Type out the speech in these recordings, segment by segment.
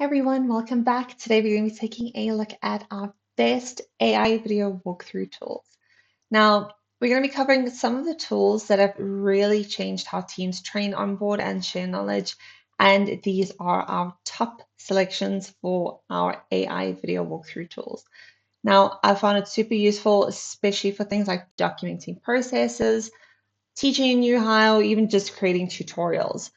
Everyone, welcome back. Today we're going to be taking a look at our best AI video walkthrough tools. Now, we're going to be covering some of the tools that have really changed how teams train, onboard, and share knowledge. And these are our top selections for our AI video walkthrough tools. Now, I found it super useful, especially for things like documenting processes, teaching a new hire, or even just creating tutorials.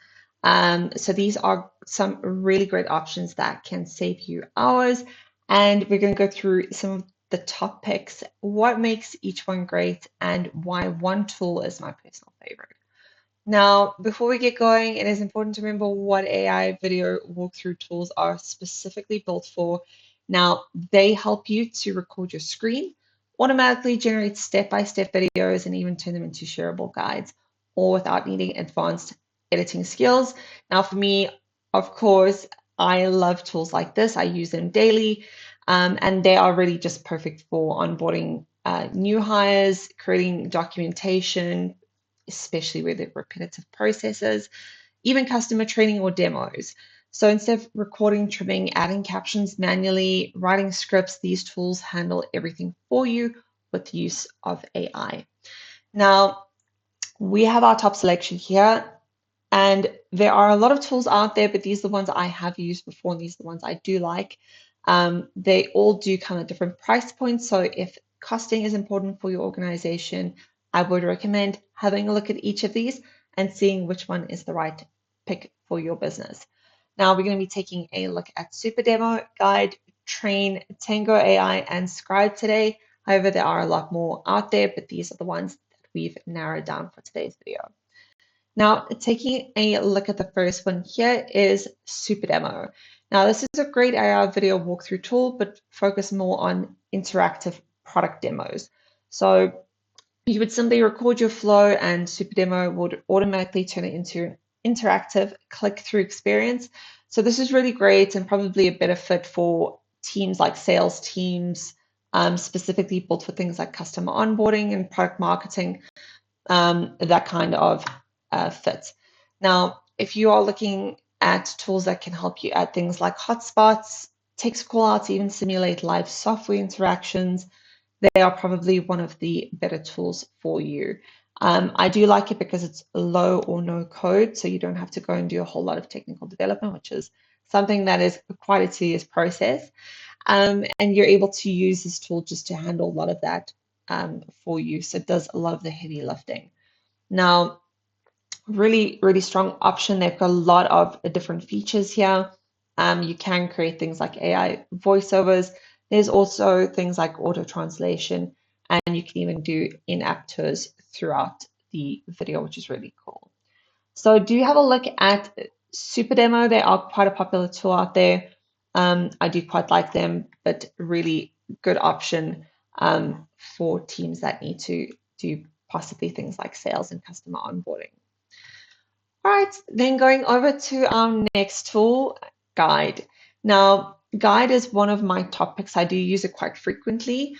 So these are some really great options that can save you hours. And we're going to go through some of the top picks, what makes each one great, and why one tool is my personal favorite. Now, before we get going, it is important to remember what AI video walkthrough tools are specifically built for. Now, they help you to record your screen, automatically generate step-by-step videos, and even turn them into shareable guides, all without needing advanced editing skills. Now, for me, of course, I love tools like this. I use them daily, and they are really just perfect for onboarding new hires, creating documentation, especially with the repetitive processes, even customer training or demos. So instead of recording, trimming, adding captions manually, writing scripts, these tools handle everything for you with the use of AI. Now, we have our top selection here, and there are a lot of tools out there, but these are the ones I have used before, and these are the ones I do like. They all do come at different price points. So if costing is important for your organization, I would recommend having a look at each of these and seeing which one is the right pick for your business. Now we're going to be taking a look at Supademo, Guide, Train, Tango AI, and Scribe today. However, there are a lot more out there, but these are the ones that we've narrowed down for today's video. Now, taking a look at the first one here is Supademo. Now, this is a great AI video walkthrough tool, but focus more on interactive product demos. So you would simply record your flow, and Supademo would automatically turn it into an interactive click-through experience. So this is really great and probably a better fit for teams like sales teams, specifically built for things like customer onboarding and product marketing, that kind of fit. Now, if you are looking at tools that can help you add things like hotspots, text callouts, even simulate live software interactions, they are probably one of the better tools for you. I do like it because it's low or no code, so you don't have to go and do a whole lot of technical development, which is something that is quite a tedious process. And you're able to use this tool just to handle a lot of that for you. So it does a lot of the heavy lifting. Now, really, really strong option. They've got a lot of different features here. You can create things like AI voiceovers. There's also things like auto translation, and you can even do in-app tours throughout the video, which is really cool. So do have a look at Supademo. They are quite a popular tool out there. I do quite like them, but really good option for teams that need to do possibly things like sales and customer onboarding. All right, then going over to our next tool, Guide. Now, Guide is one of my top picks. I do use it quite frequently.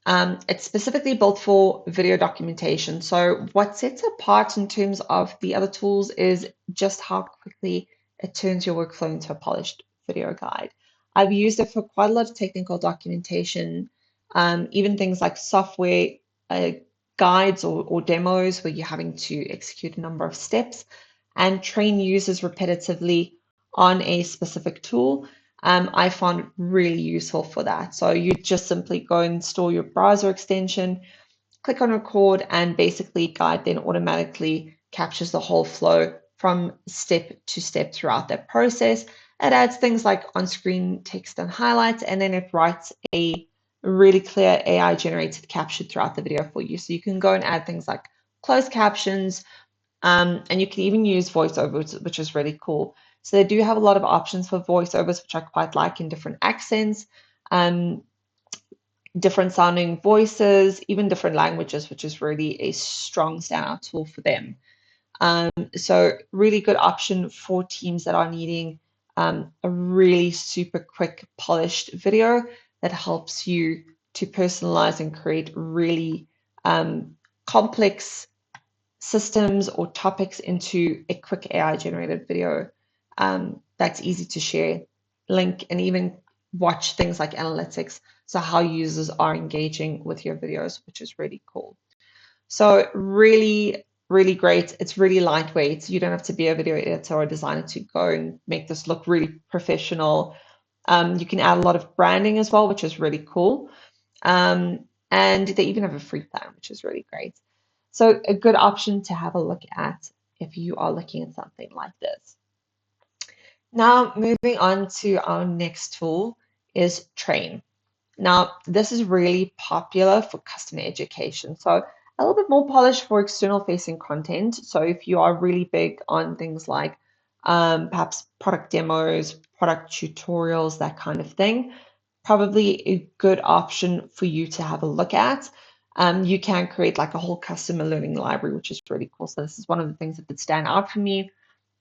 It's specifically built for video documentation. So what sets it apart in terms of the other tools is just how quickly it turns your workflow into a polished video guide. I've used it for quite a lot of technical documentation, even things like software guides or demos where you're having to execute a number of steps and train users repetitively on a specific tool. I found it really useful for that. So you just simply go and install your browser extension, click on record, and basically Guide then automatically captures the whole flow from step to step throughout that process. It adds things like on-screen text and highlights, and then it writes a really clear AI generated caption throughout the video for you. So you can go and add things like closed captions, and you can even use voiceovers, which is really cool. So they do have a lot of options for voiceovers, which I quite like, in different accents, different sounding voices, even different languages, which is really a strong standout tool for them. So really good option for teams that are needing a really super quick, polished video that helps you to personalize and create really complex systems or topics into a quick AI generated video that's easy to share link and even watch things like analytics, so how users are engaging with your videos, which is really cool. So really, really great. It's really lightweight. You don't have to be a video editor or a designer to go and make this look really professional. You can add a lot of branding as well, which is really cool. And they even have a free plan, which is really great. So a good option to have a look at if you are looking at something like this. Now, moving on to our next tool is Train. Now, this is really popular for customer education. So a little bit more polished for external facing content. So if you are really big on things like perhaps product demos, product tutorials, that kind of thing, probably a good option for you to have a look at. You can create like a whole customer learning library, which is really cool. So this is one of the things that did stand out for me.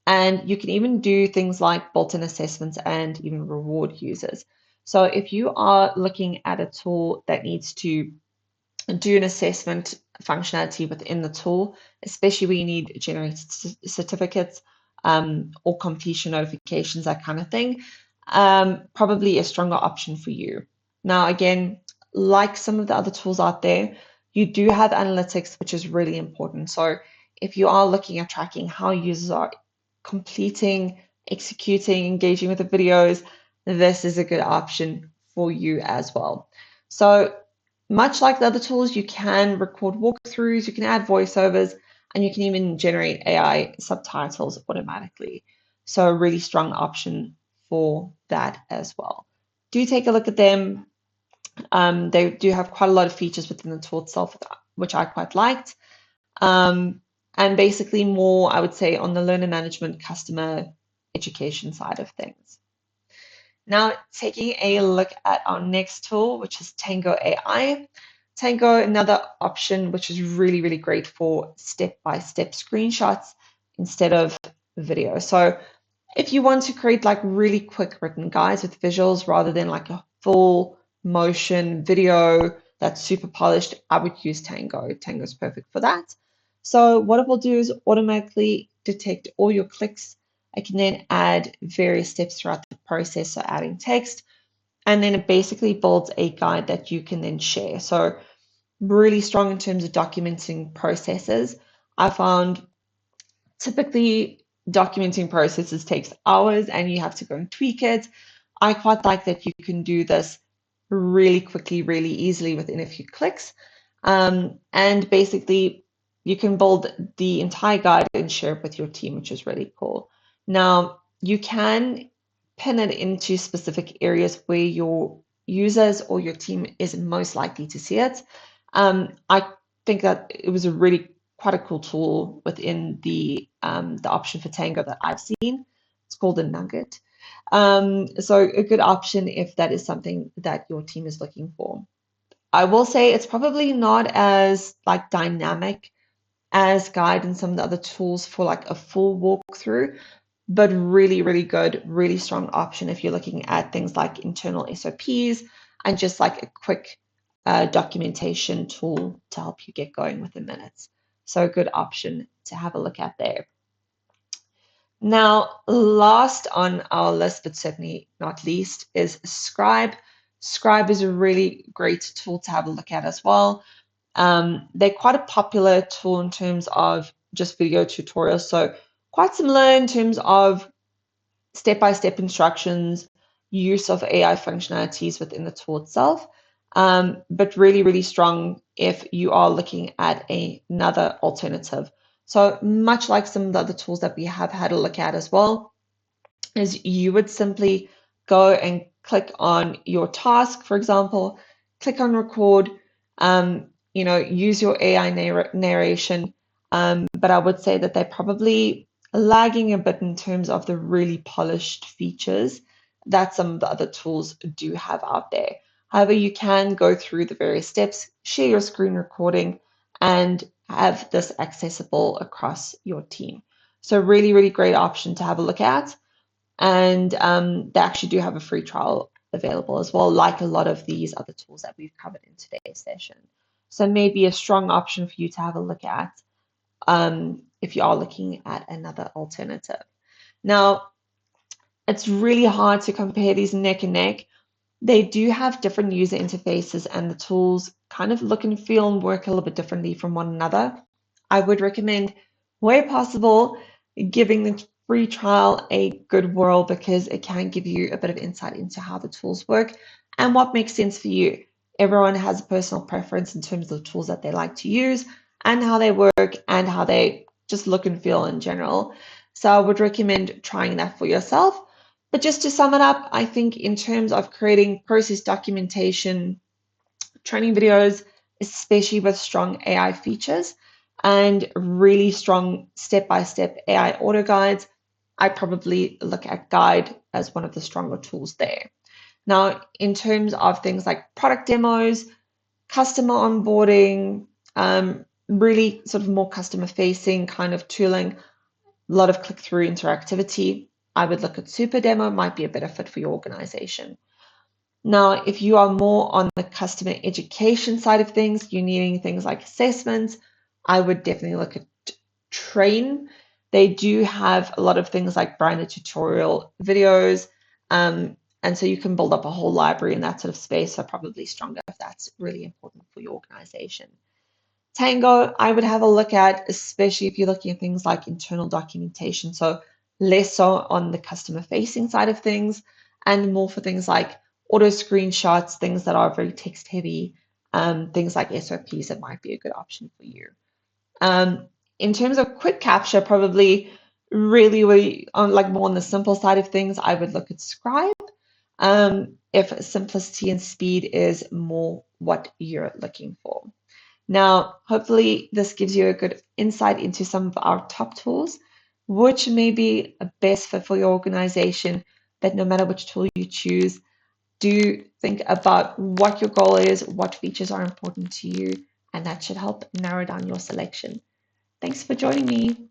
And you can even do things like built-in assessments and even reward users. So if you are looking at a tool that needs to do an assessment functionality within the tool, especially when you need generated certificates or completion notifications, that kind of thing, probably a stronger option for you. Now, again, like some of the other tools out there, you do have analytics, which is really important. So if you are looking at tracking how users are completing, executing, engaging with the videos, this is a good option for you as well. So much like the other tools, you can record walkthroughs, you can add voiceovers, and you can even generate AI subtitles automatically. So a really strong option for that as well. Do take a look at them. They do have quite a lot of features within the tool itself, which I quite liked. And basically more, I would say, on the learner management, customer education side of things. Now, taking a look at our next tool, which is Tango AI. Tango, another option, which is really, really great for step-by-step screenshots instead of video. So if you want to create like really quick written guides with visuals rather than like a full motion video that's super polished, I would use Tango. Tango is perfect for that. So what it will do is automatically detect all your clicks. I can then add various steps throughout the process, so adding text, and then it basically builds a guide that you can then share. So really strong in terms of documenting processes. I found typically documenting processes takes hours and you have to go and tweak it. I quite like that you can do this really quickly, really easily within a few clicks. And basically, you can build the entire guide and share it with your team, which is really cool. Now, you can pin it into specific areas where your users or your team is most likely to see it. I think that it was a really quite a cool tool within the option for Tango that I've seen. It's called a Nugget. So a good option if that is something that your team is looking for. I will say it's probably not as like dynamic as Guide and some of the other tools for like a full walkthrough, but really, really good, really strong option if you're looking at things like internal SOPs and just like a quick documentation tool to help you get going within minutes. So a good option to have a look at there. Now, last on our list, but certainly not least, is Scribe. Scribe is a really great tool to have a look at as well. They're quite a popular tool in terms of just video tutorials. So quite similar in terms of step-by-step instructions, use of AI functionalities within the tool itself, but really, really strong if you are looking at another alternative. So much like some of the other tools that we have had a look at as well, is you would simply go and click on your task, for example, click on record, use your AI narration. But I would say that they're probably lagging a bit in terms of the really polished features that some of the other tools do have out there. However, you can go through the various steps, share your screen recording, and have this accessible across your team. So really, really great option to have a look at. And they actually do have a free trial available as well, like a lot of these other tools that we've covered in today's session. So maybe a strong option for you to have a look at if you are looking at another alternative. Now, It's really hard to compare these neck and neck. They do have different user interfaces, and the tools kind of look and feel and work a little bit differently from one another. I would recommend, where possible, giving the free trial a good whirl because it can give you a bit of insight into how the tools work and what makes sense for you. Everyone has a personal preference in terms of the tools that they like to use and how they work and how they just look and feel in general. So I would recommend trying that for yourself. But just to sum it up, I think in terms of creating process documentation, training videos, especially with strong AI features and really strong step-by-step AI auto guides, I probably look at Guide as one of the stronger tools there. Now, in terms of things like product demos, customer onboarding, really sort of more customer facing kind of tooling, a lot of click-through interactivity, I would look at Supademo, might be a better fit for your organization. Now, if you are more on the customer education side of things, you're needing things like assessments, I would definitely look at Train. They do have a lot of things like branded tutorial videos, and so you can build up a whole library in that sort of space. So probably stronger if that's really important for your organization. Tango, I would have a look at, especially if you're looking at things like internal documentation. So less so on the customer facing side of things and more for things like auto screenshots, things that are very text heavy, things like SOPs, that might be a good option for you. In terms of quick capture, probably really on like more on the simple side of things, I would look at Scribe. If simplicity and speed is more what you're looking for. Now, hopefully this gives you a good insight into some of our top tools, which may be a best fit for your organization, but no matter which tool you choose, do think about what your goal is, what features are important to you, and that should help narrow down your selection. Thanks for joining me.